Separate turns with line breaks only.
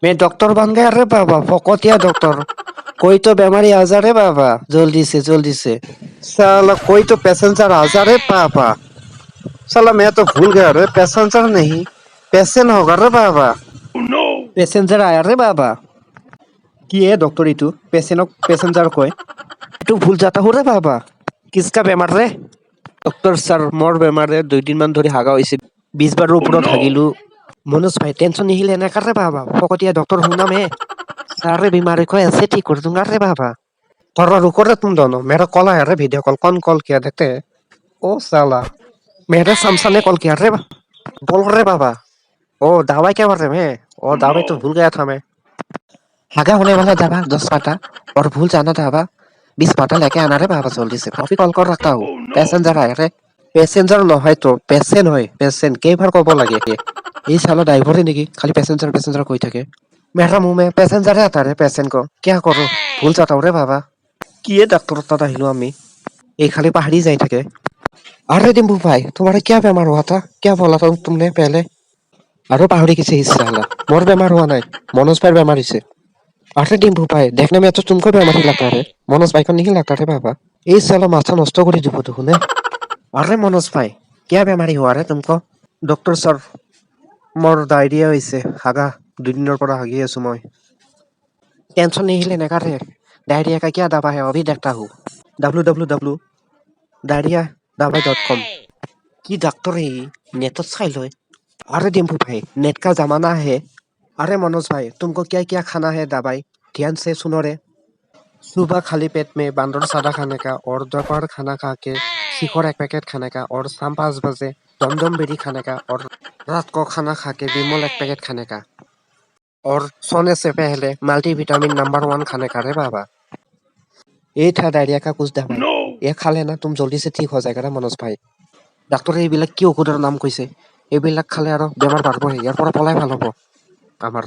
मैं डॉक्टर बन गया रे बाबा, फोकटिया डॉक्टर। कोई तो बीमारी आ जा रे बाबा, जल्दी से जल्दी से। साला कोई तो पैसेंजर आ जा रे बाबा। साला मैं तो भूल गया रे, पैसेंजर नहीं पेशेंट होगा रे बाबा। পেসেঞ্জাৰ আয়া ৰে বাবা। কি এ ডক্টৰ ইটো পেচেণ্টক পেচেঞ্জাৰ কয়। এইটো ভুল জাতা ৰে বাবা। কিচকা বেমাৰ ৰে? ডক্টৰ ছাৰ মোৰ বেমাৰে 2 দিন মান ধৰি হাগা হৈছে। 20 বাৰৰ ওপৰত হাগিলো। মনোজ ভাই টেনশন নিহিলে এনেকা रे बाबा। फकटिया डॉक्टर हूं ना मैं। सारे बीमारी को ऐसे ठीक कर दूंगा रे बाबा। थोड़ा रुको रे तुम दोनों, मेरा कॉल आया रे वीडियो कॉल। कौन कॉल किया देखते हैं। ओ साला मेरे सामसा ने कॉल किया रे। बोल रे बाबा। ओ दवाई क्या कर रहे मैं? ओ दवाई तो भूल गया था मैं। हागा होने वाला दवा 10 पाता और भूल जाना दवा 20 पाता लेके आना रे बाबा जल्दी से। अभी कॉल कर रखता हूँ। पैसेंजर आया रे। পেচেঞ্জাৰ নহয় তো পেচেণ্ট হয় পেচেণ্ট কেইবাৰ ক'ব লাগে এই চালা ড্ৰাইভাৰে নেকি খালি পেচেঞ্জাৰ পেচেঞ্জাৰ কৈ থাকে मेरा मुंह में पैसेंजर है आता रे पेशेंट को क्या करो भूल जाता हूँ रे बाबा किए डॉक्टर তাত আহিলো আমি এই খালি পাহাड़ी যাই থাকে अरे डिम्बू भाई तुम्हारा क्या बीमार हुआ था क्या बोला था तुमने पहले अरे पहाड़ी किसे हिस्सा हला मोर बीमार हुआ नहीं मनोज भाई बीमार हिस्से अरे डिम्बू भाई देखने में तो तुमको बीमार ही लगता है मनोज भाई को नहीं लगता रे बाबा এই साला माथा नष्ट कर দিব तो ने अरे मनोज भाई क्या बीमारी हुआ रे तुमको डॉक्टर सर मोर डायरिया হৈছে हागा 2 दिनर পৰা হাগি আছো মই टेंशन नहीं लेने का रे डायरिया का क्या दवा है अभी देखता हूँ www.diarrheadabai.com की डॉक्टर है नेट চাই লয় अरे डिम्पू भाई नेट का जमाना है अरे मनोज भाई तुमको क्या क्या खाना है दवाई ध्यान से सुनो रे सुबह खाली पेट में बांदर सादा खाने का और दोपहर खाना खा के शिखर 1 पैकेट खाने का और शाम 5 बजे दमदम बेरी खाने का और रात को खाना खा के विमल 1 पैकेट खाने का और सोने से पहले मल्टीविटामिन नंबर 1 खाने का रे बाबा ये था डायरिया का कुछ दवाई ये खा लेना तुम जल्दी से ठीक हो जाएगा रे मनोज भाई ডাক্তৰে এইবিলাক কি ঔষধৰ নাম কৈছে এইবিলাক খালে আৰু বেমাৰ বাঢ়িবহে ইয়াৰ পৰা পলাই ভাল হ'ব আমাৰ